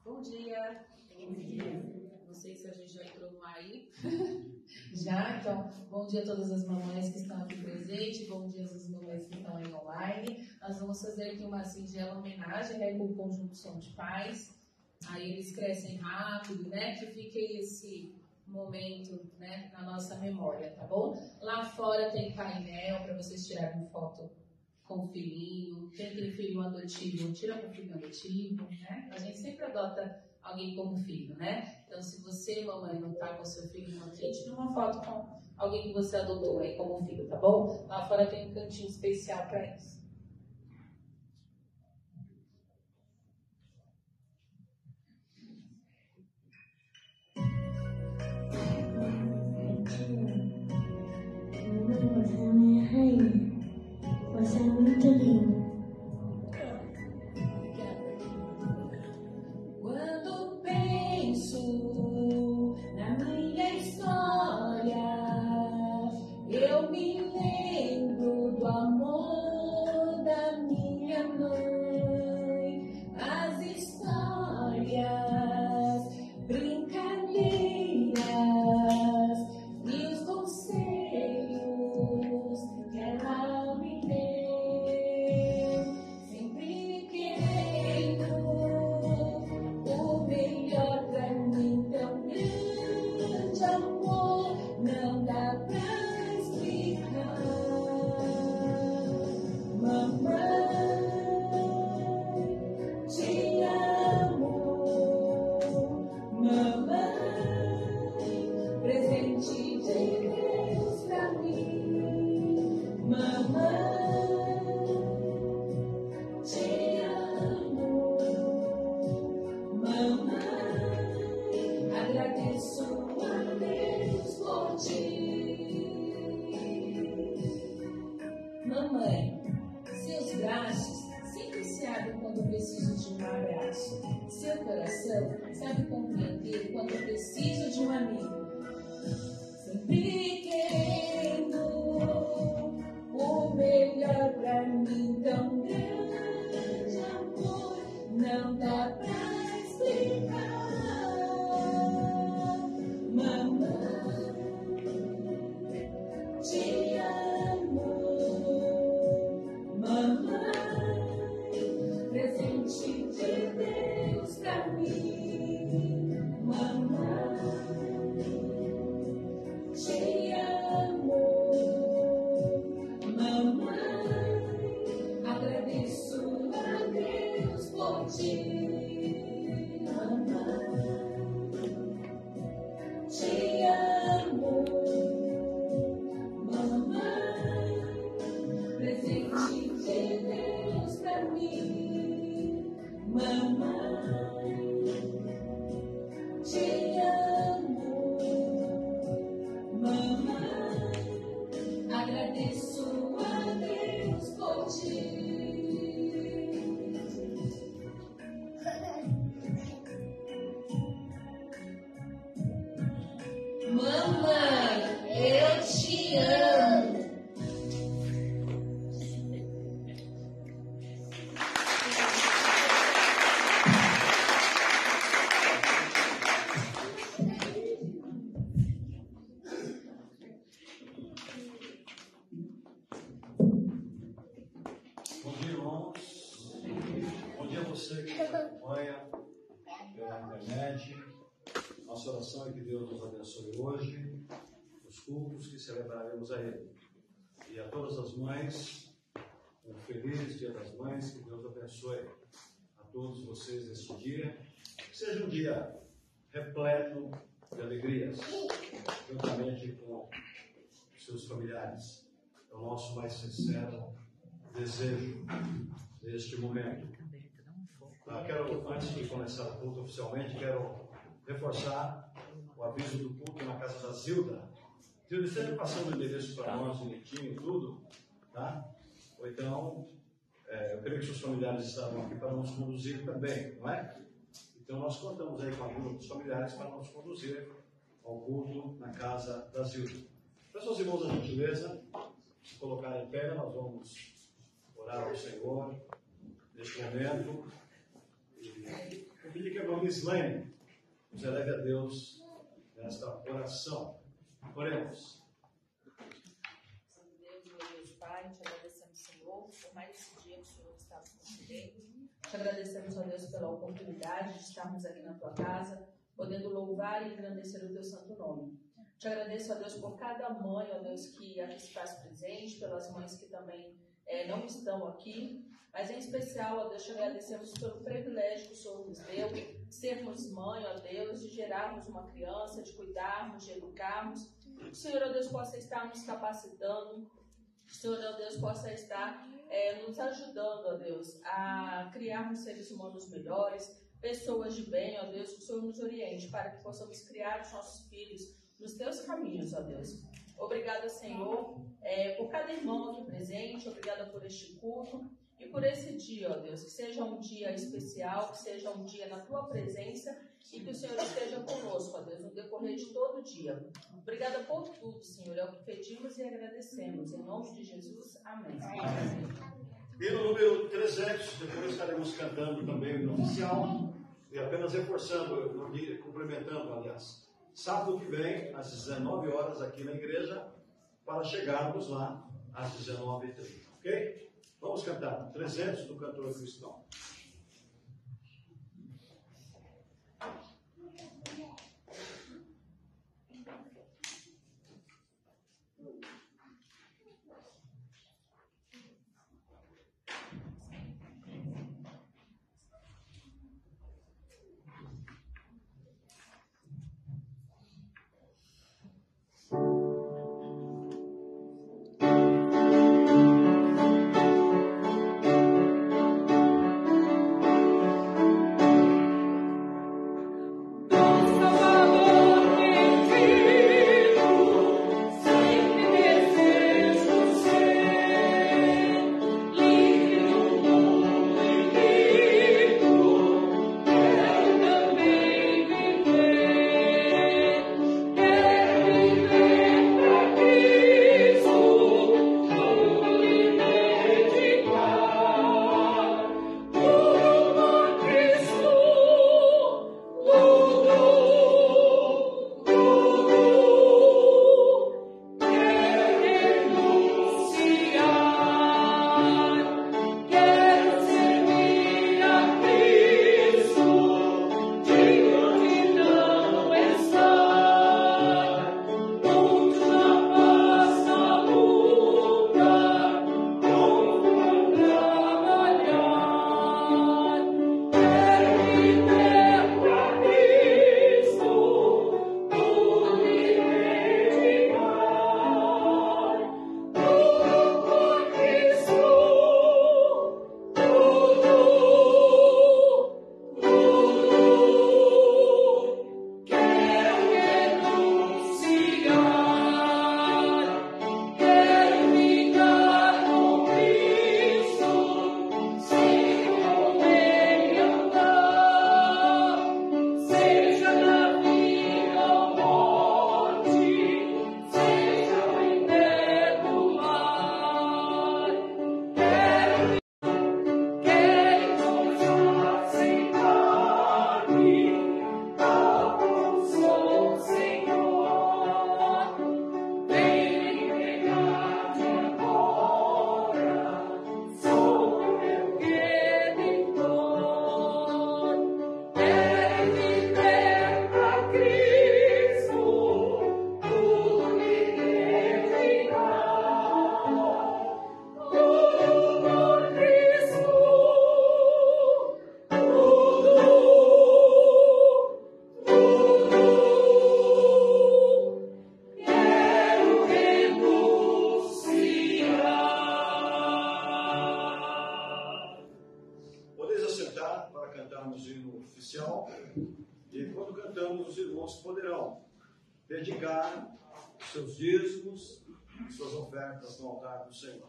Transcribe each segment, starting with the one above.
Bom dia. Bom dia. Não sei se a gente já entrou no ar aí. Já, então, bom dia a todas as mamães que estão aqui presentes, bom dia às mamães que estão aí online. Nós vamos fazer aqui uma singela homenagem, né, com o Conjunto Som de Paz. Aí eles crescem rápido, né, que fique esse momento, né, na nossa memória, tá bom? Lá fora tem painel para vocês tirarem foto com o filhinho. Quem tem filho adotivo, tira com o filho adotivo, né? A gente sempre adota alguém como filho, né? Então, se você, mamãe, não tá com seu filho aqui, tira uma foto com alguém que você adotou aí como filho, tá bom? Lá fora tem um cantinho especial para isso. Você é minha rainha. Você é muito linda. Quando penso na minha história, eu me lembro do amor da minha mãe. As histórias, brincadeiras e os conselhos que ela me deu, sempre querendo o melhor pra mim. Tão grande amor, não dá pra explicar. Mamãe, te amo. Mamãe, presente de Deus pra mim. Mamãe, te amo. Mamãe, agradeço a Deus por ti. Mamãe, seus braços sempre se abrem quando eu preciso de um abraço. Seu coração sabe compreender quando eu preciso de um amigo. Sempre querendo o melhor pra mim. Tão grande amor, não dá pra explicar. Mamãe, te amo. Mamãe, presente de Deus pra mim. Mamãe, te amo. Mamãe, agradeço a Deus por ti. Mamãe, te amo. Mamãe, presente de Deus pra mim. Mamãe, te amo. Mamãe, agradeço a Deus por ti. Mamãe, eu te amo. Bom dia, irmãos. Bom dia a você que nos acompanha pela internet. Nossa oração é que Deus nos abençoe hoje, os cultos que celebraremos a Ele. E a todas as mães, um feliz Dia das Mães, que Deus abençoe a todos vocês neste dia. Que seja um dia repleto de alegrias, juntamente com seus familiares. É o nosso mais sincero desejo neste momento. Antes de começar o culto oficialmente, quero reforçar o aviso do culto na casa da Zilda. Zilda, esteja passando o endereço para nós, bonitinho, tudo, tá? ou então, eu creio que seus familiares estavam aqui para nos conduzir também, não é? Então nós contamos aí com a ajuda dos familiares para nos conduzir ao culto na casa da Zilda. Peço aos irmãos a gentileza de colocar em pé, nós vamos orar ao Senhor neste momento. E eu pedi que a irmã Mislene nos eleve a Deus nesta oração. Oremos. Santo Deus, glorioso Pai, te agradecemos, Senhor, por mais esse dia que o Senhor está nos concedendo. Te agradecemos, ó Deus, pela oportunidade de estarmos aqui na tua casa, podendo louvar e engrandecer o teu santo nome. Te agradeço, ó Deus, por cada mãe, ó Deus, que aqui se faz presente, pelas mães que também não estão aqui, mas em especial, ó Deus, te agradecemos pelo privilégio que o Senhor nos deu, de sermos mãe, ó Deus, de gerarmos uma criança, de cuidarmos, de educarmos. Que o Senhor, ó Deus, possa estar nos capacitando, que o Senhor, ó Deus, possa estar nos ajudando, ó Deus, a criarmos seres humanos melhores, pessoas de bem, ó Deus, que o Senhor nos oriente para que possamos criar os nossos filhos nos teus caminhos, ó Deus. Obrigada, Senhor, por cada irmão aqui presente, obrigada por este culto e por esse dia, ó Deus, que seja um dia especial, que seja um dia na tua presença e que o Senhor esteja conosco, ó Deus, no decorrer de todo o dia. Obrigada por tudo, Senhor, é o que pedimos e agradecemos. Em nome de Jesus, amém. E no número 300, depois estaremos cantando também o oficial e apenas reforçando, complementando, aliás. Sábado que vem, às 19 horas, aqui na igreja, para chegarmos lá às 19h30, ok? Vamos cantar 300 do cantor cristão. Dedicar seus dízimos, suas ofertas no altar do Senhor.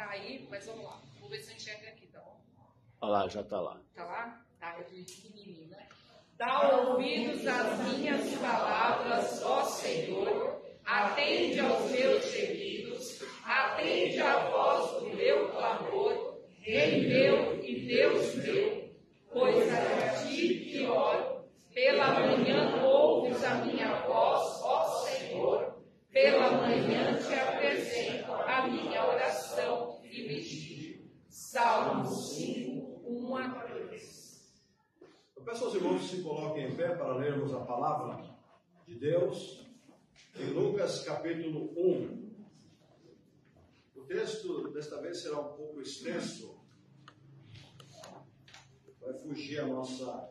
tá aí, mas vamos lá. Vou ver se eu enxergo aqui, tá bom? Olha lá, já está lá. Tá lá? Tá, é pequenininho, né? Dá ouvidos às minhas palavras, ó Senhor, atende aos meus gemidos, atende à voz do meu clamor, Rei meu e Deus meu, pois a ti que oro, pela manhã ouves a minha voz, ó Senhor, pela manhã te apresento a minha oração e vigília. Salmos 5, 1 a 3. Eu peço aos irmãos que se coloquem em pé para lermos a palavra de Deus em Lucas capítulo 1. O texto desta vez será um pouco extenso, vai fugir a nossa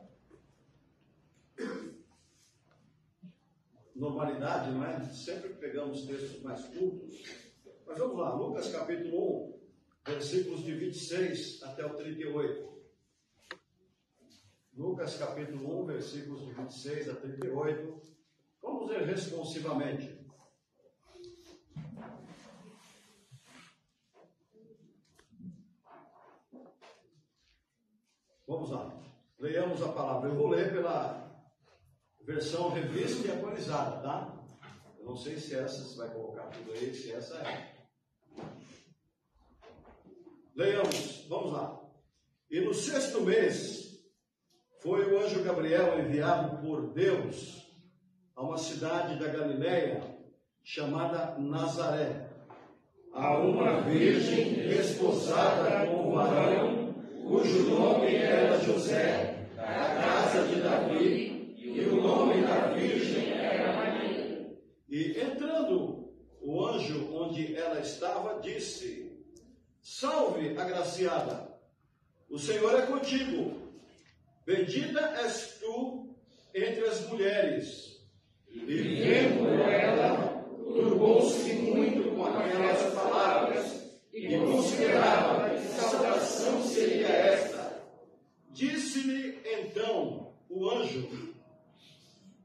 normalidade, não é? Sempre pegamos textos mais curtos. Mas vamos lá, Lucas capítulo 1, versículos de 26 até o 38. Lucas capítulo 1, versículos de 26 a 38. Vamos ler responsivamente. Vamos lá, leiamos a palavra. Eu vou ler pela versão revista e atualizada, tá? Eu não sei se essa, se vai colocar tudo aí, se essa é. Leiamos, vamos lá. E no 6º mês, foi o anjo Gabriel enviado por Deus a uma cidade da Galileia chamada Nazaré, a uma virgem desposada com um varão, cujo nome era José, da casa de Davi, e o nome da virgem era Maria. E entrando o anjo onde ela estava, disse: Salve, agraciada, o Senhor é contigo. Bendita és tu entre as mulheres. E vendo ela, turbou-se muito com aquelas palavras e considerava que saudação seria esta. Disse-lhe então o anjo: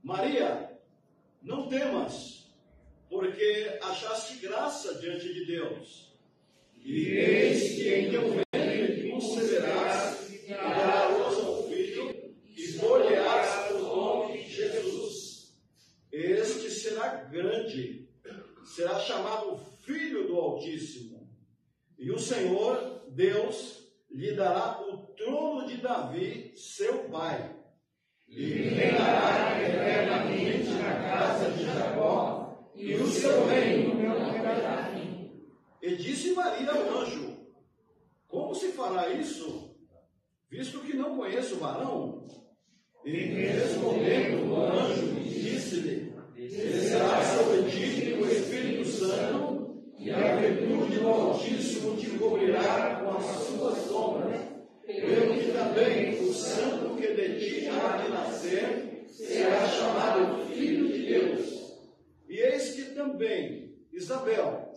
Maria, não temas, porque achaste graça diante de Deus. E eis que em teu ventre conceberás e darás à luz a um filho, e pôr-lhe-ás o nome de Jesus. Este será grande, será chamado Filho do Altíssimo. E o Senhor, Deus, lhe dará o trono de Davi, seu pai. E reinará eternamente na casa de Jacó, e o seu reino não terá fim. E disse Maria ao anjo: Como se fará isso, visto que não conheço o varão? E respondendo o anjo, disse-lhe: Será sobre ti o Espírito Santo, e a virtude do Altíssimo te cobrirá com a sua sombra. Pelo que também o santo que de ti há de nascer será chamado Filho de Deus. E eis que também Isabel,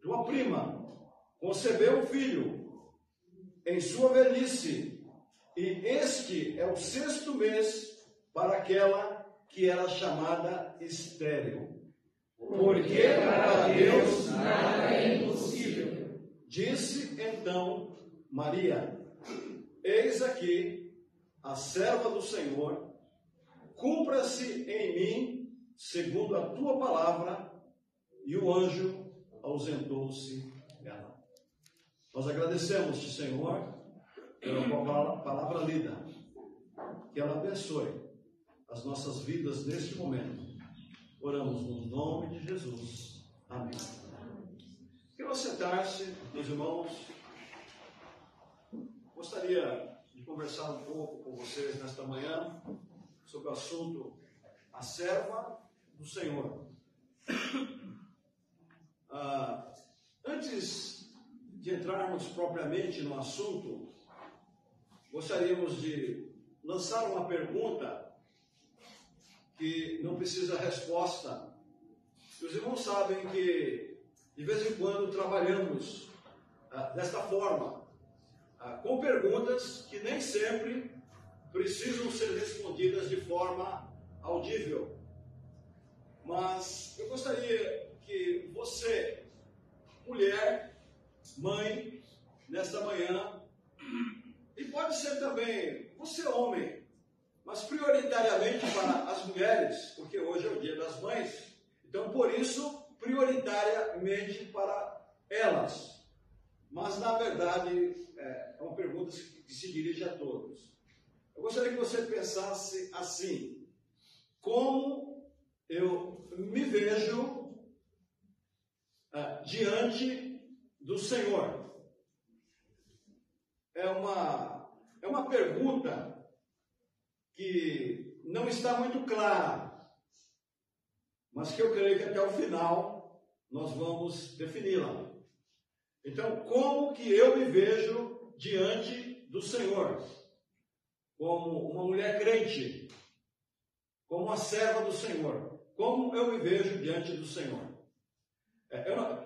tua prima, concebeu um filho em sua velhice, e este é o 6º mês para aquela que era chamada estéril. Porque para Deus nada é impossível. Disse então Maria: Eis aqui a serva do Senhor, cumpra-se em mim segundo a tua palavra. E o anjo ausentou-se dela. Nós agradecemos-te, Senhor, pela tua palavra lida. Que ela abençoe as nossas vidas neste momento. Oramos no nome de Jesus. Amém. Quero sentar-se, meus irmãos. Gostaria de conversar um pouco com vocês nesta manhã sobre o assunto a serva do Senhor. Antes de entrarmos propriamente no assunto, gostaríamos de lançar uma pergunta que não precisa resposta. Os irmãos sabem que de vez em quando trabalhamos desta forma, com perguntas que nem sempre precisam ser respondidas de forma audível. Mas eu gostaria que você, mulher, mãe, nesta manhã, e pode ser também você homem, mas prioritariamente para as mulheres, porque hoje é o Dia das Mães, então por isso prioritariamente para elas. Mas na verdade é uma pergunta que se dirige a todos. Eu gostaria que você pensasse assim: como eu me vejo diante do Senhor? É uma pergunta que não está muito clara, mas que eu creio que até o final nós vamos defini-la. Então, como que eu me vejo diante do Senhor? Como uma mulher crente, como uma serva do Senhor. Como eu me vejo diante do Senhor?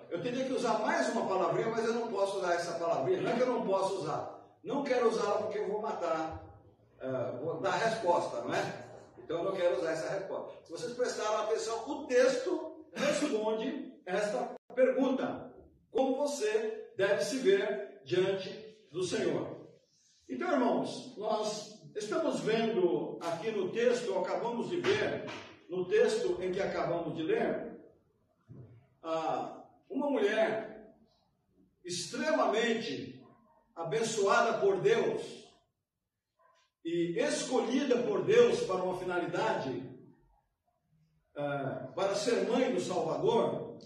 Eu teria que usar mais uma palavrinha, mas eu não posso usar essa palavrinha. Não é que eu não posso usar. Não quero usá-la porque eu vou matar, vou dar a resposta, não é? Então eu não quero usar essa resposta. Se vocês prestaram atenção, o texto responde esta pergunta: como você deve se ver diante do Senhor? Então, irmãos, nós estamos vendo aqui no texto, acabamos de ver, no texto em que acabamos de ler, uma mulher extremamente abençoada por Deus e escolhida por Deus para uma finalidade, para ser mãe do Salvador,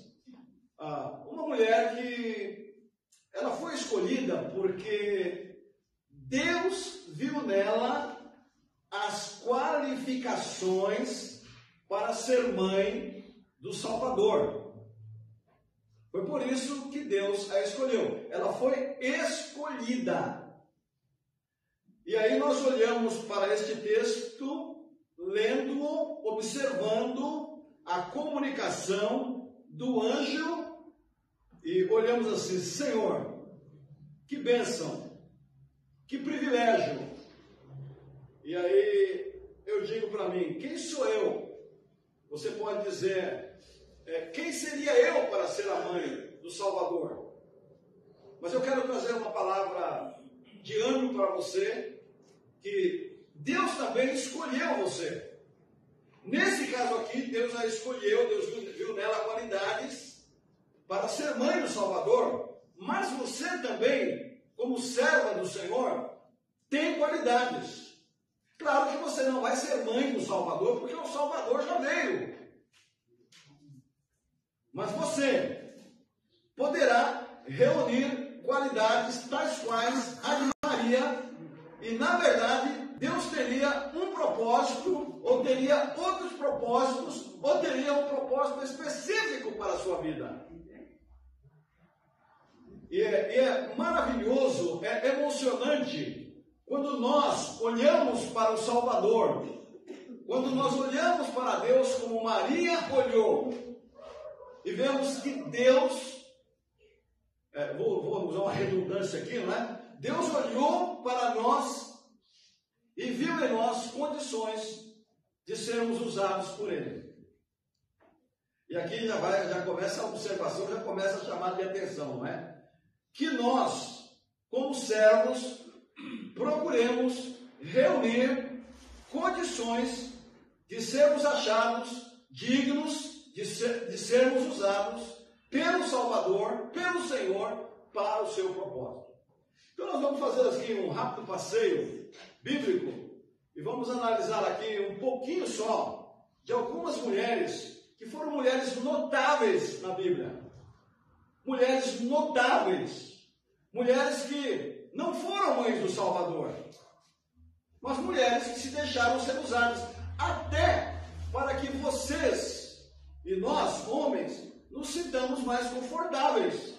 uma mulher que ela foi escolhida porque Deus viu nela as qualificações para ser mãe do Salvador. Foi por isso que Deus a escolheu. Ela foi escolhida. E aí nós olhamos para este texto, lendo-o, observando a comunicação do anjo, e olhamos assim: Senhor, que bênção, que privilégio. E aí eu digo para mim: quem sou eu? Você pode dizer: quem seria eu para ser a mãe do Salvador? Mas eu quero trazer uma palavra de ânimo para você, que Deus também escolheu você. Nesse caso aqui, Deus a escolheu, Deus viu nela qualidades para ser mãe do Salvador, mas você também, como serva do Senhor, tem qualidades. Claro que você não vai ser mãe do Salvador, porque o Salvador já veio. Mas você poderá reunir qualidades tais quais a de Maria, e na verdade Deus teria um propósito, ou teria outros propósitos, ou teria um propósito específico para a sua vida. E é maravilhoso, é emocionante quando nós olhamos para o Salvador, quando nós olhamos para Deus como Maria olhou, e vemos que Deus, vou usar uma redundância aqui, não é? Deus olhou para nós e viu em nós condições de sermos usados por Ele. E aqui já começa a observação, já começa a chamar de atenção, não é? Que nós, como servos, procuremos reunir condições de sermos achados dignos de sermos usados pelo Salvador, pelo Senhor, para o seu propósito. Então nós vamos fazer aqui um rápido passeio bíblico e vamos analisar aqui um pouquinho só de algumas mulheres que foram mulheres notáveis na Bíblia. Mulheres notáveis, mulheres que não foram mães do Salvador, mas mulheres que se deixaram ser usadas, até para que vocês e nós, homens, nos sintamos mais confortáveis.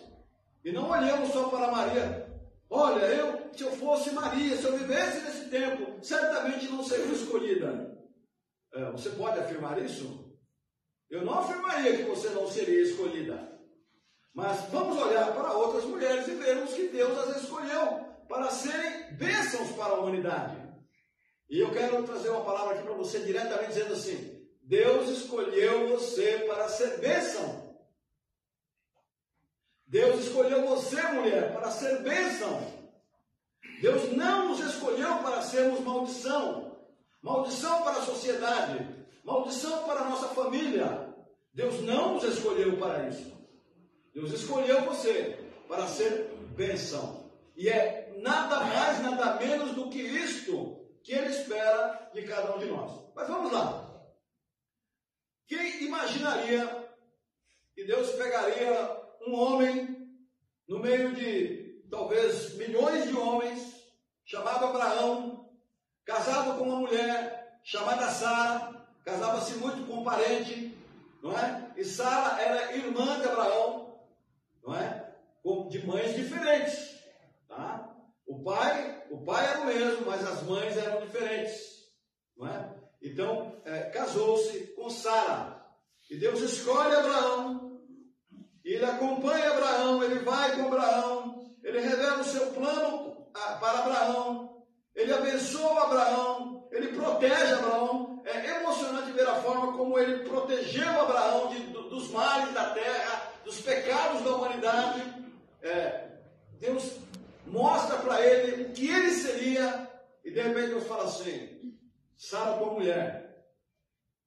E não olhemos só para Maria. Olha, se eu fosse Maria, se eu vivesse nesse tempo, certamente não seria escolhida. Você pode afirmar isso? Eu não afirmaria que você não seria escolhida. Mas vamos olhar para outras mulheres e vermos que Deus as escolheu para serem bênçãos para a humanidade. E eu quero trazer uma palavra aqui para você diretamente dizendo assim: Deus escolheu você para ser bênção. Deus escolheu você, mulher, para ser bênção. Deus não nos escolheu para sermos maldição. Maldição para a sociedade. Maldição para a nossa família. Deus não nos escolheu para isso. Deus escolheu você para ser bênção. E é nada mais, nada menos do que isto que Ele espera de cada um de nós. Mas vamos lá. Quem imaginaria que Deus pegaria um homem no meio de talvez milhões de homens, chamado Abraão, casado com uma mulher chamada Sara, casava-se muito com um parente, não é? E Sara era irmã de Abraão, não é? De mães diferentes, tá? O pai era o mesmo, mas as mães eram diferentes, não é? Então, casou-se com Sara. E Deus escolhe Abraão, e Ele acompanha Abraão, Ele vai com Abraão, Ele revela o seu plano para Abraão, Ele abençoa Abraão, Ele protege Abraão. É emocionante ver a forma como Ele protegeu Abraão dos males da terra, dos pecados da humanidade. Deus mostra para ele o que ele seria, e de repente Deus fala assim: Sara, tua mulher,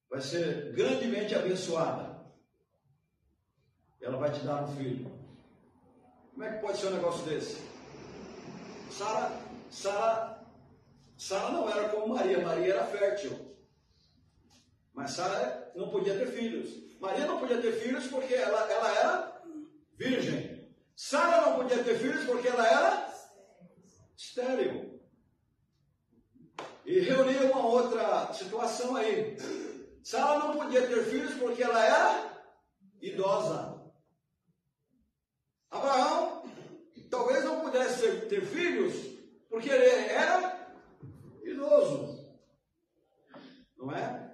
vai ser grandemente abençoada. Ela vai te dar um filho. Como é que pode ser um negócio desse? Sara não era como Maria. Maria era fértil. Mas Sara não podia ter filhos. Maria não podia ter filhos porque ela era virgem. Sara não podia ter filhos porque ela era estéril. E reunia uma outra situação aí. Sara não podia ter filhos porque ela era idosa. Abraão talvez não pudesse ter filhos porque ele era idoso. Não é?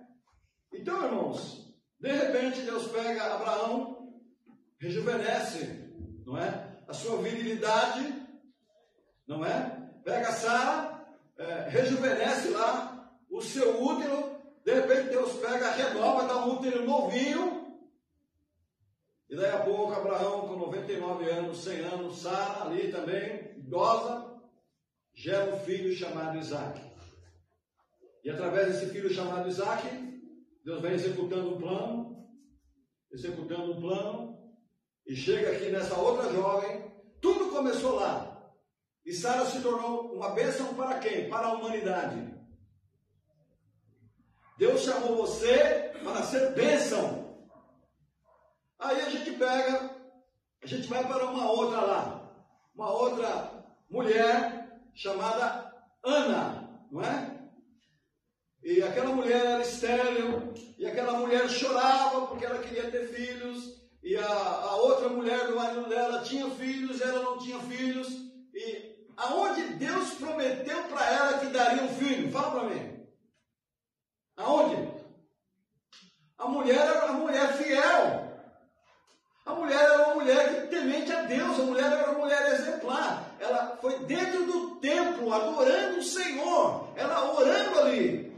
Então, irmãos, de repente Deus pega Abraão, rejuvenesce, não é? A sua virilidade, não é? Pega Sara, rejuvenesce lá o seu útero. De repente Deus pega, renova, dá um útero novinho. E daí a pouco Abraão, com 99 anos, 100 anos, Sara ali também, idosa, gera um filho chamado Isaac. E através desse filho chamado Isaac, Deus vem executando um plano, e chega aqui nessa outra jovem. Tudo começou lá. E Sara se tornou uma bênção para quem? Para a humanidade. Deus chamou você para ser bênção. Aí a gente vai para uma outra lá, uma outra mulher chamada Ana, não é? E aquela mulher era estéril, e aquela mulher chorava porque ela queria ter filhos, e a outra mulher do marido dela tinha filhos, ela não tinha filhos, e aonde Deus prometeu para ela que daria um filho? Fala para mim. Aonde? A mulher era uma mulher fiel. A mulher era uma mulher temente a Deus, a mulher era uma mulher exemplar. Ela foi dentro do templo, adorando o Senhor, ela orando ali.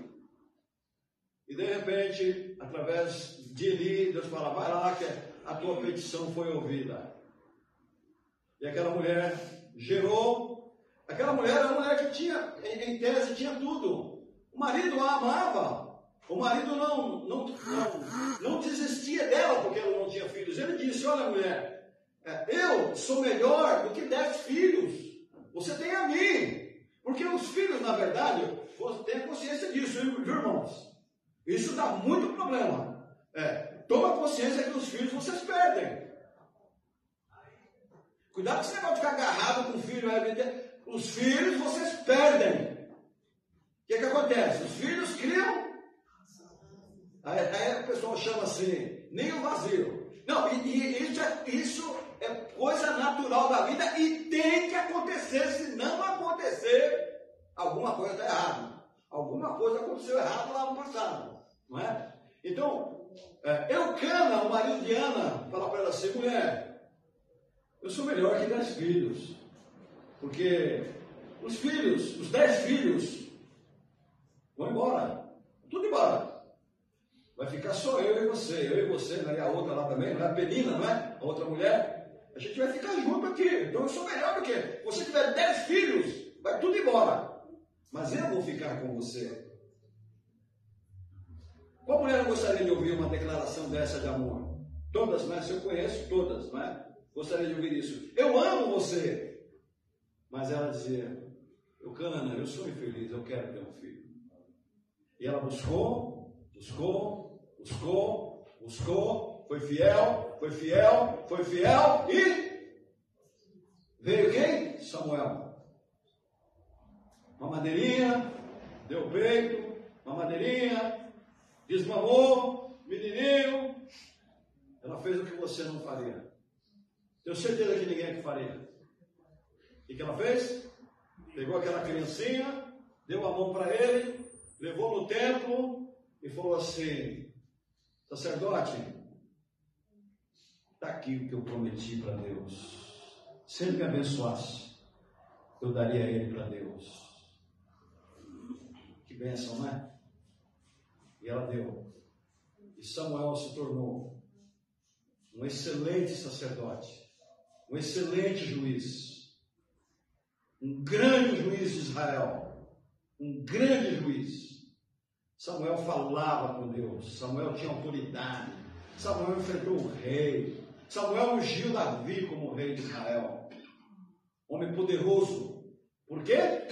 E de repente, através de Eli, Deus fala: vai lá que a tua petição foi ouvida. E aquela mulher gerou. Aquela mulher era uma mulher que tinha, em tese, tinha tudo. O marido a amava. O marido não desistia dela porque ela não tinha filhos. Ele disse: olha, mulher, eu sou melhor do que 10 filhos. Você tem a mim. Porque os filhos, na verdade, você tem consciência disso, viu, irmãos? Isso dá muito problema. Toma consciência que os filhos vocês perdem. Cuidado com esse negócio de ficar agarrado com o filho. Os filhos vocês perdem. O que acontece? Os filhos criam. Aí o pessoal chama assim, ninho vazio. Não, isso é coisa natural da vida e tem que acontecer. Se não acontecer, alguma coisa está errada. Alguma coisa aconteceu errado lá no passado. Não é? Então, Eucana, o marido de Ana, fala para ela assim: mulher, eu sou melhor que 10 filhos. Porque os 10 filhos, vão embora. Tudo embora. Vai ficar só eu e você, né? E a outra lá também, não é? A Penina, não é? A outra mulher. A gente vai ficar junto aqui. Então eu sou melhor do que você tiver 10 filhos, vai tudo embora. Mas eu vou ficar com você. Qual mulher não gostaria de ouvir uma declaração dessa de amor? Todas, mas eu conheço todas, não é? Gostaria de ouvir isso. Eu amo você. Mas ela dizia, Eucana, eu sou infeliz, eu quero ter um filho. E ela buscou, foi fiel e veio quem? Samuel. Mamadeirinha, deu peito, mamadeirinha, desmamou, menininho. Ela fez o que você não faria. Tenho certeza que ninguém faria. O que ela fez? Pegou aquela criancinha, deu a mão para ele, levou no templo e falou assim, sacerdote, está aqui o que eu prometi para Deus. Se ele me abençoasse, eu daria ele para Deus. Que bênção, não é? E ela deu. E Samuel se tornou um excelente sacerdote, um excelente juiz, um grande juiz de Israel, um grande juiz. Samuel falava com Deus, Samuel tinha autoridade, Samuel enfrentou o rei, Samuel ungiu Davi como rei de Israel, homem poderoso. Por quê?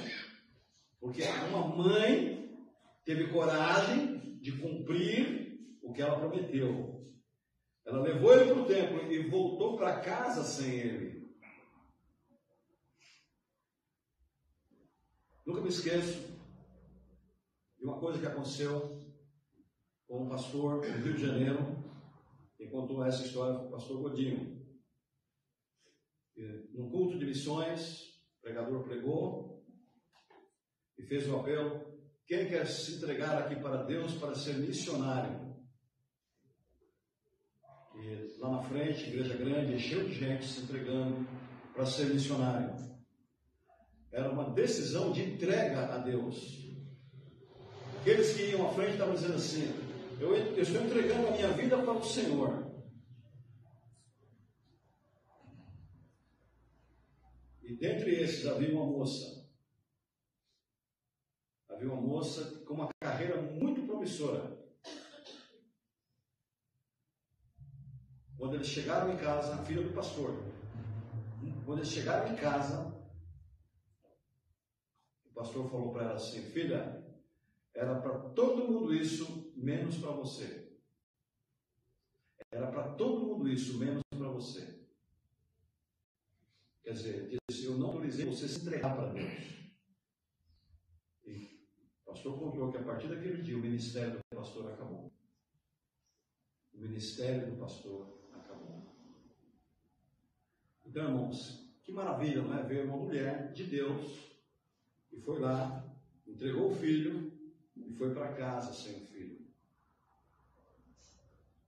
Porque uma mãe teve coragem de cumprir o que ela prometeu. Ela levou ele para o templo e voltou para casa sem ele. Nunca me esqueço de uma coisa que aconteceu com um pastor no Rio de Janeiro. Quem contou essa história foi o pastor Godinho. No culto de missões, o pregador pregou e fez o apelo: quem quer se entregar aqui para Deus para ser missionário? E lá na frente, igreja grande, cheio de gente se entregando para ser missionário. Era uma decisão de entrega a Deus. Aqueles que iam à frente estavam dizendo assim: eu estou entregando a minha vida para o Senhor. E dentre esses havia uma moça. Havia uma moça com uma carreira muito promissora. Quando eles chegaram em casa, a filha do pastor, quando eles chegaram em casa, o pastor falou para ela assim: filha, era para todo mundo isso, menos para você. Era para todo mundo isso, menos para você. Quer dizer, disse: eu não autorizei você se entregar para Deus. E o pastor contou que a partir daquele dia o ministério do pastor acabou. O ministério do pastor acabou. Então, irmãos, que maravilha, não é? Ver uma mulher de Deus que foi lá, entregou o filho e foi para casa sem o filho.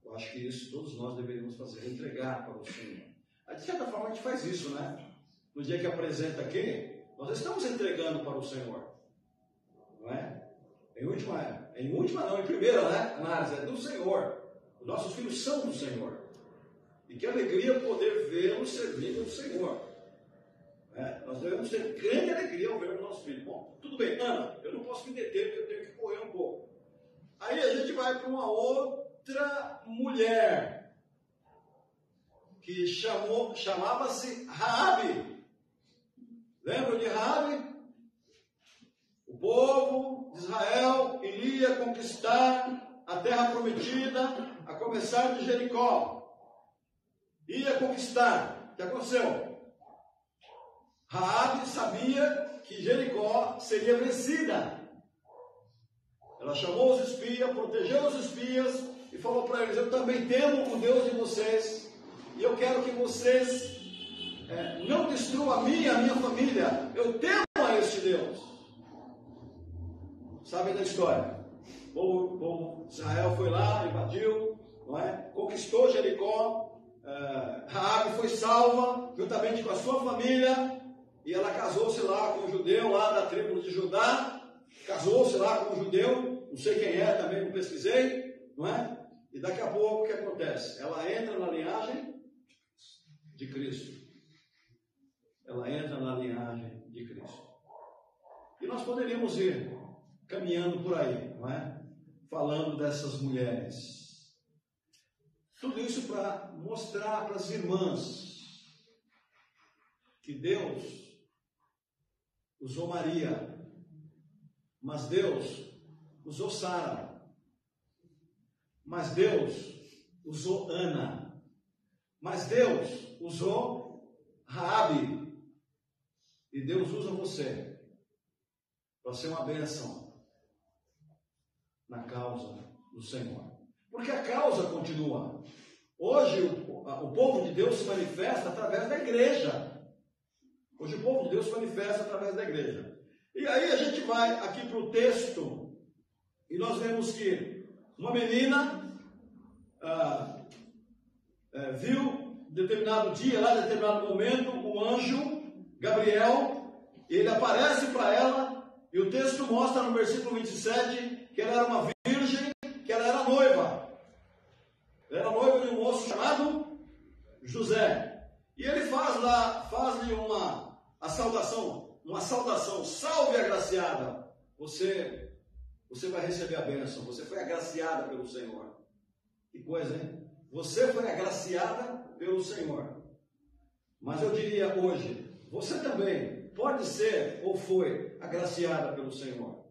Eu acho que isso todos nós deveríamos fazer, entregar para o Senhor. De certa forma a gente faz isso, né? No dia que apresenta aqui, nós estamos entregando para o Senhor. Não é? Em primeira, né? Análise, é do Senhor. Os nossos filhos são do Senhor. E que alegria poder vê-los servindo ao Senhor. Nós devemos ter grande alegria ao ver o nosso filho. Bom, tudo bem, Ana, eu não posso me deter porque eu tenho que correr um pouco. Aí a gente vai para uma outra mulher que chamava-se Raabe. Lembram de Raabe? O povo de Israel iria conquistar a terra prometida, a começar de Jericó. Ia conquistar. O que aconteceu? Raabe sabia que Jericó seria vencida. Ela chamou os espias, protegeu os espias e falou para eles: eu também temo o Deus de vocês e eu quero que vocês não destruam a mim e a minha família. Eu temo a este Deus. Sabem da história? O povo de Israel foi lá, invadiu, não é? Conquistou Jericó. Raabe foi salva juntamente com a sua família. E ela casou-se lá com um judeu lá da tribo de Judá. Casou-se lá com um judeu. Não sei quem é, também não pesquisei. Não é? E daqui a pouco o que acontece? Ela entra na linhagem de Cristo. Ela entra na linhagem de Cristo. E nós poderíamos ir caminhando por aí, não é? Falando dessas mulheres. Tudo isso para mostrar para as irmãs que Deus usou Maria, mas Deus usou Sara, mas Deus usou Ana, mas Deus usou Raabe, e Deus usa você para ser uma bênção na causa do Senhor. Porque a causa continua. Hoje o povo de Deus se manifesta através da igreja. Hoje o povo de Deus se manifesta através da igreja. E aí a gente vai aqui para o texto e nós vemos que uma menina viu determinado dia, lá determinado momento, o anjo Gabriel, ele aparece para ela. E o texto mostra no versículo 27 que ela era uma virgem, que ela era noiva. Ela era noiva de um moço chamado José. E ele faz-lhe uma saudação, salve agraciada. Você vai receber a bênção, você foi agraciada pelo Senhor. Que coisa, hein? Você foi agraciada pelo Senhor. Mas eu diria hoje, você também pode ser ou foi agraciada pelo Senhor.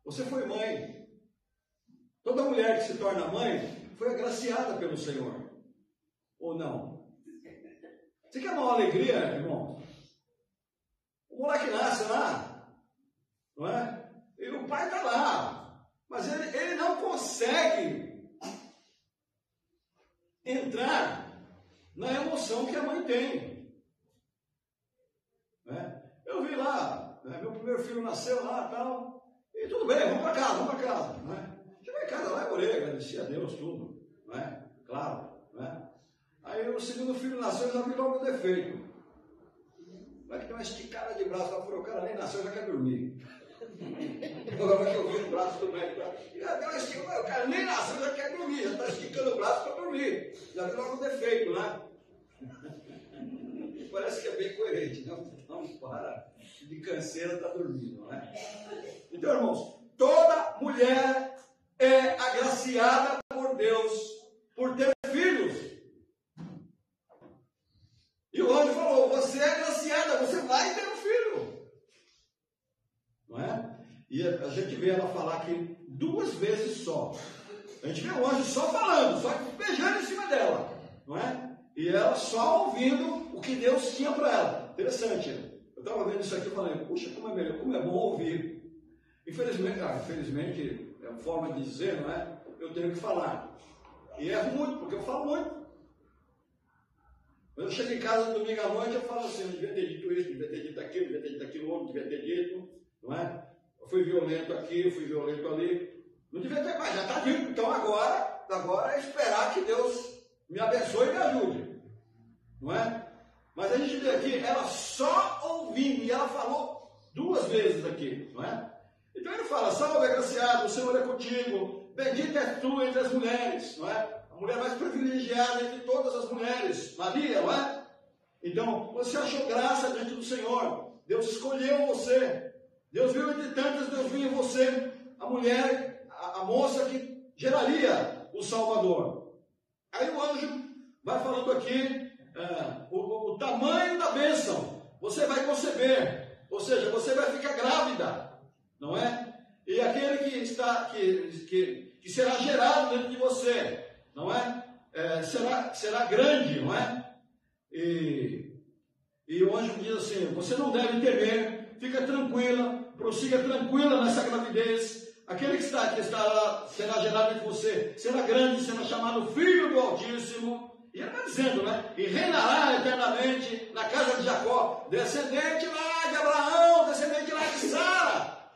Você foi mãe. Toda mulher que se torna mãe foi agraciada pelo Senhor. Ou não? Você quer uma alegria, irmão? O moleque nasce lá, não é? E o pai está lá. Mas ele não consegue entrar na emoção que a mãe tem. Eu vi lá, meu primeiro filho nasceu lá e tal, e tudo bem, vamos para casa, não é? Cheguei em casa lá e orei, agradeci a Deus, tudo, não é? Claro, não é? Aí o segundo filho nasceu e já vi logo o defeito. Vai que tem uma esticada de braço, o cara nem nasceu, já quer dormir. Agora que eu vi o braço do médico, já deu uma esticada, o cara nem nasceu, já quer dormir, já está esticando o braço para dormir. Já vi logo o defeito, né? Parece que é bem coerente, não para de canseira, está dormindo, não é? Então, irmãos, toda mulher é agraciada por Deus por ter filhos. E o anjo falou, você é agraciada, você vai ter um filho. Não é? E a gente vê ela falar aqui 2 vezes só. A gente vê o anjo só falando, só beijando em cima dela, não é? E ela só ouvindo o que Deus tinha para ela. Interessante, né? Eu estava vendo isso aqui e falei, puxa, como é melhor, como é bom ouvir. Infelizmente, é uma forma de dizer, não é? Eu tenho que falar. E é muito, porque eu falo muito. Quando eu chego em casa no domingo à noite, eu falo assim, eu devia ter dito isso, devia ter dito aquilo, devia ter dito aquilo outro, devia ter dito, não é? Eu fui violento aqui, fui violento ali. Não devia ter mais, já está dito. Então agora é esperar que Deus me abençoe e me ajude. Não é? Mas a gente vê aqui, ela só ouvindo, e ela falou 2 vezes aqui, não é? Então ele fala, salve agraciado, o Senhor é contigo, bendita és tu entre as mulheres, não é? A mulher mais privilegiada entre todas as mulheres, Maria, não é? Então, você achou graça diante do Senhor, Deus escolheu você, Deus viu entre tantas, Deus viu em você a mulher, a moça que geraria o Salvador. Aí o anjo vai falando aqui o tamanho da bênção. Você vai conceber, ou seja, você vai ficar grávida, não é? E aquele que será gerado dentro de você, não é? Será grande, não é? E o anjo diz assim, você não deve temer, fica tranquila, prossiga tranquila nessa gravidez. Aquele que será gerado entre você será grande, será chamado Filho do Altíssimo. E ele está dizendo, né? E reinará eternamente na casa de Jacó, descendente lá de Abraão, descendente lá de Sara,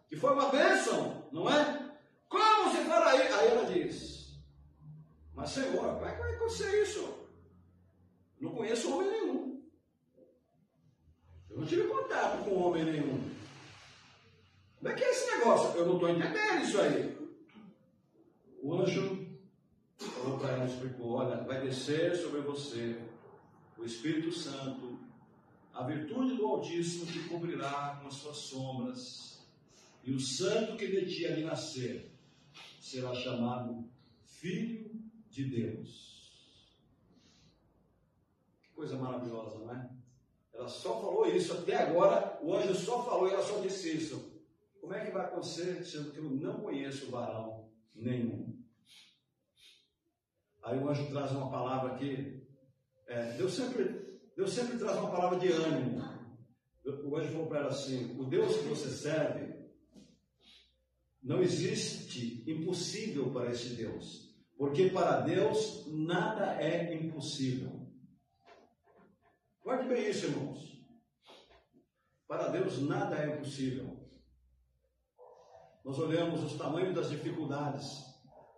que foi uma bênção, não é? Como se fará isso? Aí ela diz, mas Senhor, como é que vai acontecer isso? Não conheço homem nenhum. Eu não tive contato com homem nenhum. Como é que é esse negócio? Eu não estou entendendo isso aí. O anjo falou para ela, explicou, olha, vai descer sobre você o Espírito Santo, a virtude do Altíssimo te cobrirá com as suas sombras, e o santo que de ti ali nascer será chamado Filho de Deus. Que coisa maravilhosa, não é? Ela só falou isso, até agora o anjo só falou e ela só disse isso. Como é que vai acontecer, sendo que eu não conheço varão nenhum? Aí o anjo traz uma palavra aqui, Deus sempre traz uma palavra de ânimo. O anjo falou para ela assim: o Deus que você serve, não existe impossível para esse Deus, porque para Deus nada é impossível. Guarde bem isso, irmãos. Para Deus nada é impossível. Nós olhamos os tamanhos das dificuldades.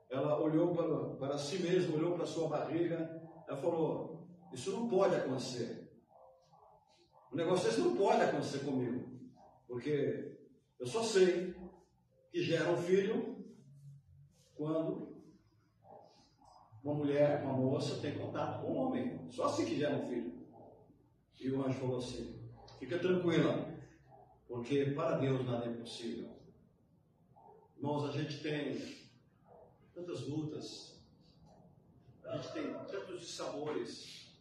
Ela olhou para si mesma, olhou para a sua barriga, ela falou: isso não pode acontecer. O negócio desse não pode acontecer comigo, porque eu só sei que gera um filho quando uma mulher, uma moça tem contato com um homem. Só assim que gera um filho. E o anjo falou assim: fica tranquila, porque para Deus nada é impossível. Irmãos, a gente tem tantas lutas, a gente tem tantos dissabores,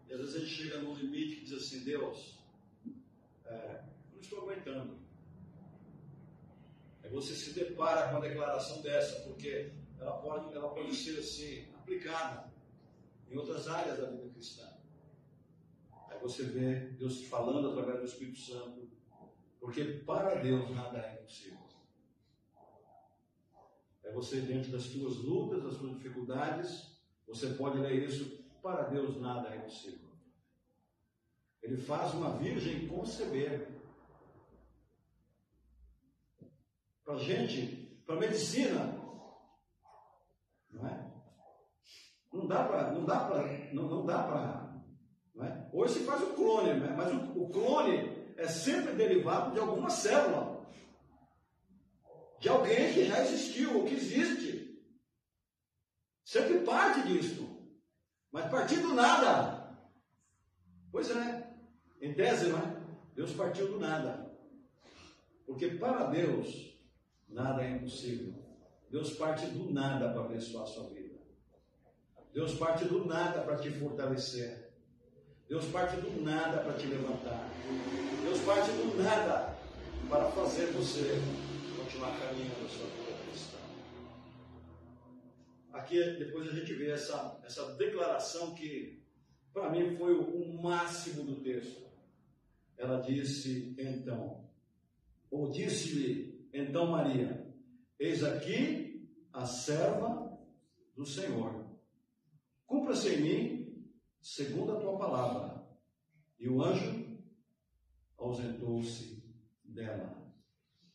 e às vezes a gente chega num limite e diz assim: Deus, não estou aguentando. Aí você se depara com uma declaração dessa, porque ela pode ser assim, aplicada em outras áreas da vida cristã. Aí você vê Deus falando através do Espírito Santo, porque para Deus nada é impossível. É você, diante das suas lutas, das suas dificuldades, você pode ler isso: para Deus nada é impossível. Ele faz uma virgem conceber. Para a gente, para a medicina, não é? Não dá para, não é? Hoje se faz o clone, né? Mas o clone é sempre derivado de alguma célula, de alguém que já existiu, ou que existe. Sempre parte disso. Mas partir do nada. Pois é. Em tese, não é? Deus partiu do nada. Porque para Deus nada é impossível. Deus parte do nada para abençoar a sua vida. Deus parte do nada para te fortalecer. Deus parte do nada para te levantar. Deus parte do nada para fazer você continuar caminhando a sua vida cristã. Aqui depois a gente vê essa declaração que para mim foi o máximo do texto. Ela disse então, ou disse-lhe então Maria: eis aqui a serva do Senhor. Cumpra-se em mim segundo a tua palavra. E o anjo ausentou-se dela.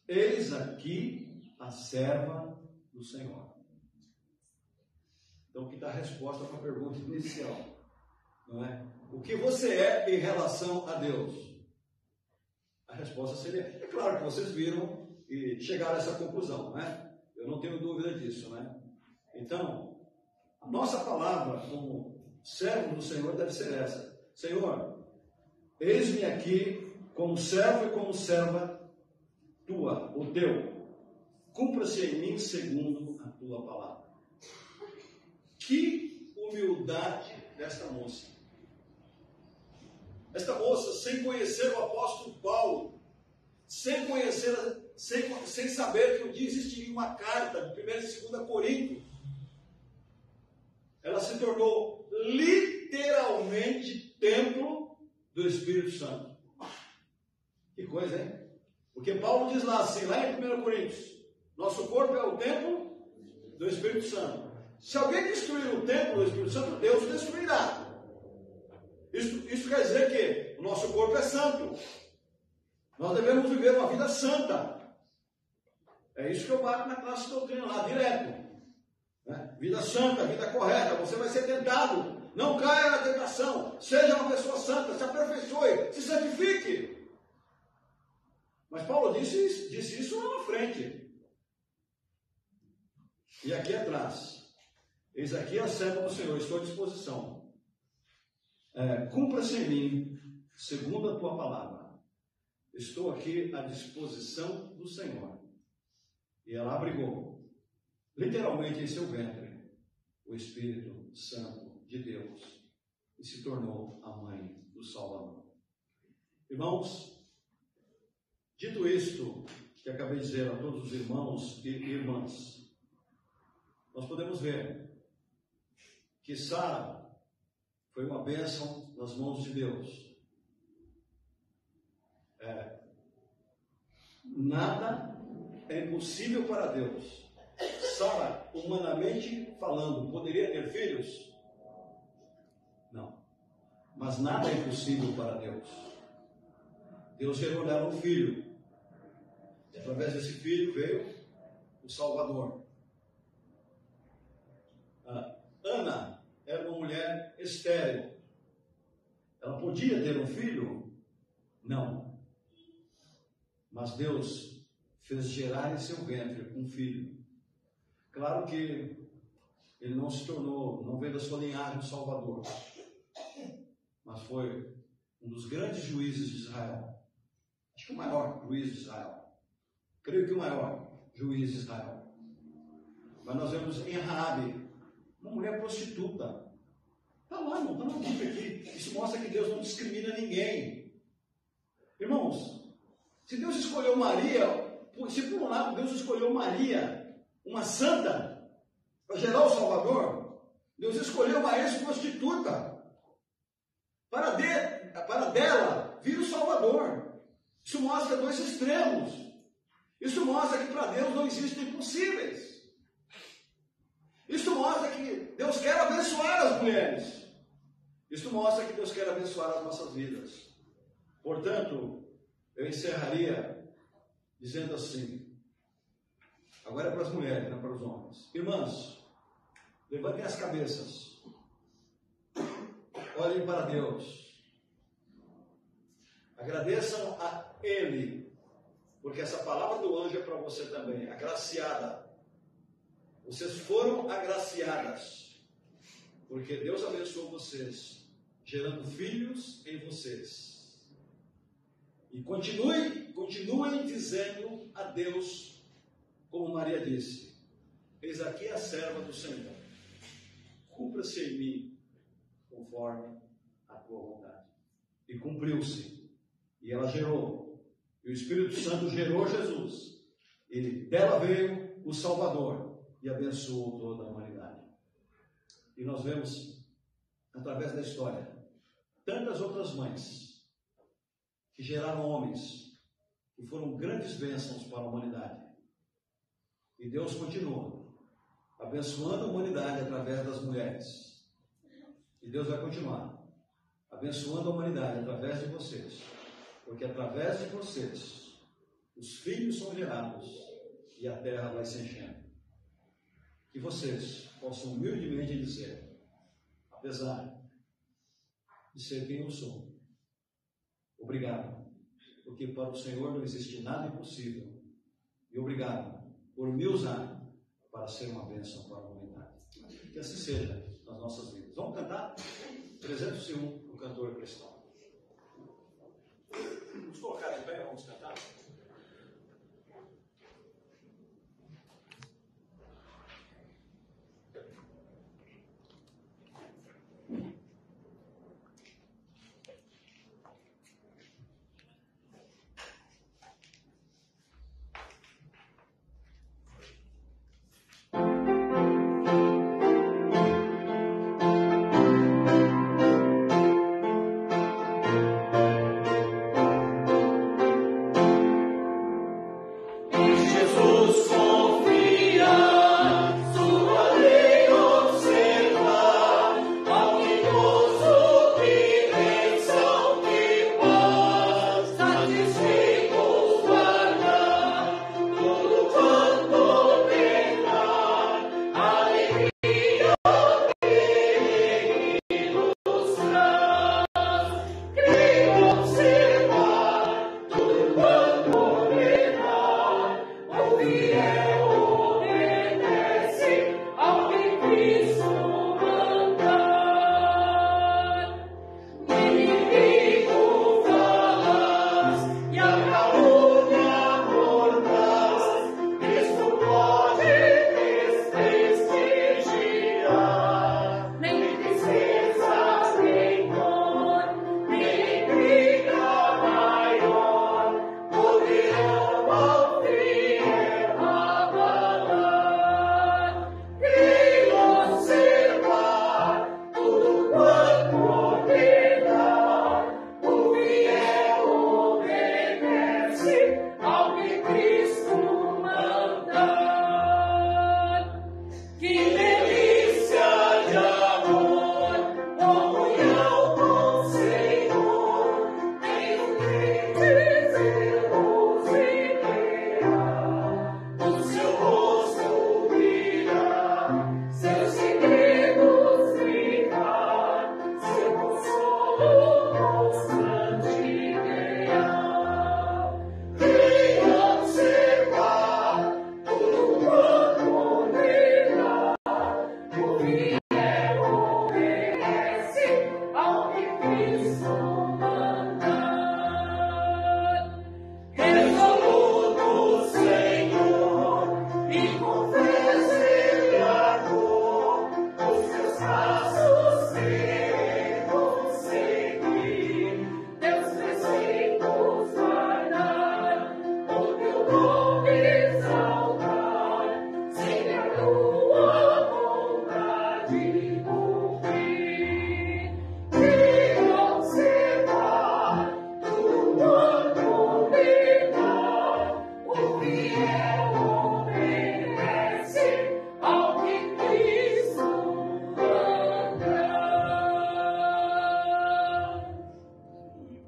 Eis aqui a serva do Senhor. Então aqui está a resposta para a pergunta inicial, não é? O que você é em relação a Deus? A resposta seria: é claro que vocês viram e chegaram a essa conclusão, não é? Eu não tenho dúvida disso, né? Então, a nossa palavra como servo do Senhor deve ser essa: Senhor, eis-me aqui como servo e como serva tua, o teu. Cumpra-se em mim segundo a tua palavra. Que humildade desta moça. Esta moça, sem conhecer o apóstolo Paulo, sem saber que um dia existiria uma carta de 1 e 2 Coríntios, ela se tornou literalmente templo do Espírito Santo. Que coisa, hein? Porque Paulo diz lá assim, lá em 1 Coríntios: nosso corpo é o templo do Espírito Santo. Se alguém destruir o templo do Espírito Santo, Deus o destruirá. Isso quer dizer que o nosso corpo é santo. Nós devemos viver uma vida santa. É isso que eu bato na classe de doutrina lá, direto. Né? Vida santa, vida correta. Você vai ser tentado. Não caia na tentação. Seja uma pessoa santa, se aperfeiçoe, se santifique. Mas Paulo disse isso lá na frente. E aqui atrás: eis aqui a serva do Senhor, estou à disposição. Cumpra-se em mim, segundo a tua palavra. Estou aqui à disposição do Senhor. E ela abrigou, literalmente em seu ventre, o Espírito Santo de Deus e se tornou a mãe do Salvador. Irmãos, dito isto que acabei de dizer a todos os irmãos e irmãs, nós podemos ver que Sara foi uma bênção nas mãos de Deus. Nada é impossível para Deus. Sara, humanamente falando, poderia ter filhos? Não. Mas nada é impossível para Deus. Deus gerou nela um filho. E através desse filho veio o Salvador. Ana era uma mulher estéril. Ela podia ter um filho? Não. Mas Deus fez gerar em seu ventre um filho. Claro que ele não se tornou, não veio da sua linhagem do Salvador, mas foi um dos grandes juízes de Israel. Acho que o maior juiz de Israel. Creio que o maior juiz de Israel. Mas nós vemos em Raabe, uma mulher prostituta. Está lá, não está na Bíblia aqui. Isso mostra que Deus não discrimina ninguém. Irmãos, se Deus escolheu Maria, se por um lado Deus escolheu Maria, uma santa, para gerar o Salvador, Deus escolheu uma ex-prostituta para dela vir o Salvador. Isso mostra dois extremos. Isso mostra que para Deus não existem impossíveis. Isso mostra que Deus quer abençoar as mulheres. Isso mostra que Deus quer abençoar as nossas vidas. Portanto, eu encerraria dizendo assim, agora é para as mulheres, não é para os homens. Irmãs, levantem as cabeças. Olhem para Deus. Agradeçam a Ele, porque essa palavra do anjo é para você também, agraciada. Vocês foram agraciadas, porque Deus abençoou vocês, gerando filhos em vocês. E continuem dizendo a Deus, como Maria disse, eis aqui a serva do Senhor, cumpra-se em mim, conforme a tua vontade. E cumpriu-se, e ela gerou, e o Espírito Santo gerou Jesus, e dela veio o Salvador, e abençoou toda a humanidade. E nós vemos, através da história, tantas outras mães que geraram homens que foram grandes bênçãos para a humanidade. E Deus continua abençoando a humanidade através das mulheres. E Deus vai continuar abençoando a humanidade através de vocês, porque através de vocês os filhos são gerados e a terra vai se enchendo. Que vocês possam humildemente dizer, apesar de ser quem eu sou, obrigado, porque para o Senhor não existe nada impossível, e obrigado por me usar para ser uma bênção para a humanidade. Que assim seja nas nossas vidas. Vamos cantar? 301, o cantor cristão. Vamos colocar em pé, vamos cantar?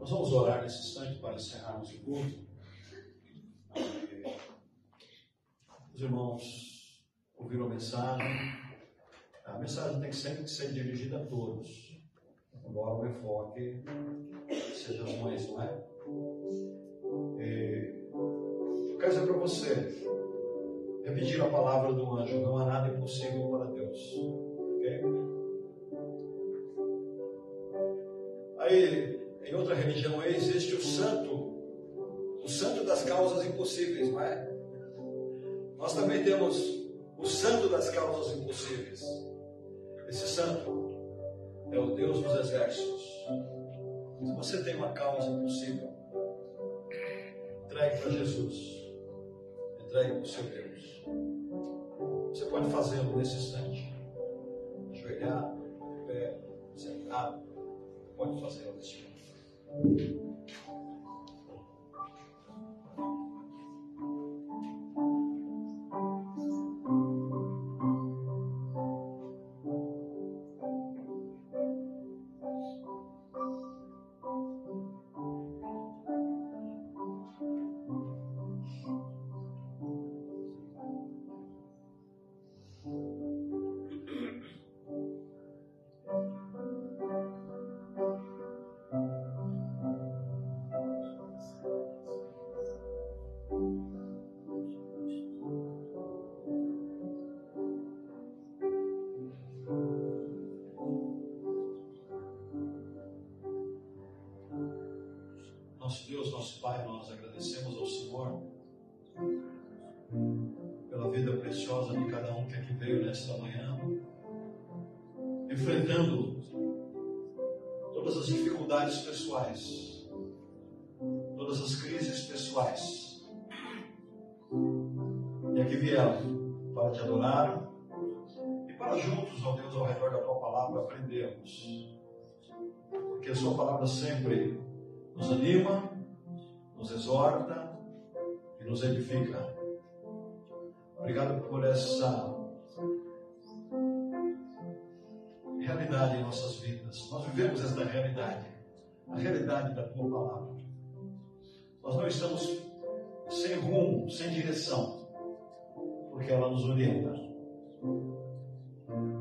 Nós vamos orar nesse instante para encerrarmos o culto. Os irmãos ouviram a mensagem. A mensagem tem que sempre ser dirigida a todos, embora o enfoque seja as mães, não é? Eu quero dizer para você, repetir a palavra do anjo: não há nada impossível para Deus. Ok? Aí, em outra religião existe o santo das causas impossíveis, não é? Nós também temos o santo das causas impossíveis. Esse santo é o Deus dos exércitos. Se você tem uma causa impossível, entregue para Jesus. Entregue para o seu Deus. Você pode fazê-lo nesse instante. Ajoelhado, pé, sentado. Pode fazê-lo nesse momento. Nosso Deus, nosso Pai, nós agradecemos ao Senhor pela vida preciosa de cada um que aqui veio nesta manhã, enfrentando todas as dificuldades pessoais, todas as crises pessoais, e aqui vieram para te adorar e para juntos, ó Deus, ao redor da Tua palavra, aprendermos, porque a Sua palavra sempre nos anima, nos exorta e nos edifica. Obrigado por essa realidade em nossas vidas. Nós vivemos esta realidade, a realidade da Tua palavra. Nós não estamos sem rumo, sem direção, porque ela nos orienta.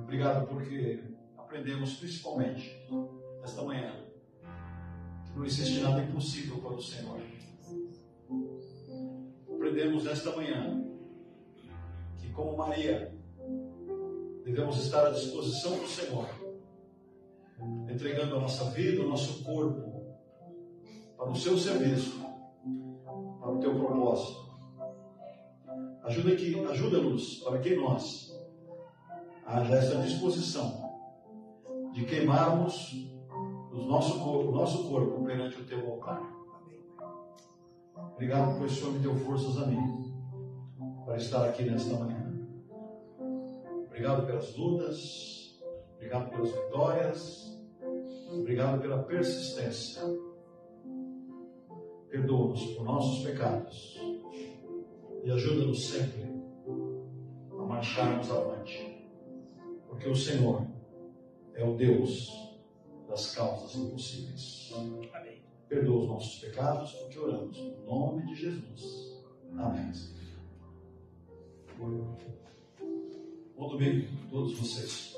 Obrigado porque aprendemos principalmente esta manhã não existe nada impossível para o Senhor. Aprendemos nesta manhã que, como Maria, devemos estar à disposição do Senhor, entregando a nossa vida, o nosso corpo, para o seu serviço, para o teu propósito. Ajuda-nos para que nós haja essa disposição de queimarmos o nosso corpo perante o teu altar. Obrigado, pois o Senhor me deu forças a mim para estar aqui nesta manhã. Obrigado pelas lutas, obrigado pelas vitórias, obrigado pela persistência. Perdoa-nos por nossos pecados e ajuda-nos sempre a marcharmos avante, porque o Senhor é o Deus das causas impossíveis. Amém. Perdoa os nossos pecados, porque oramos no nome de Jesus. Amém. Bom domingo a todos vocês.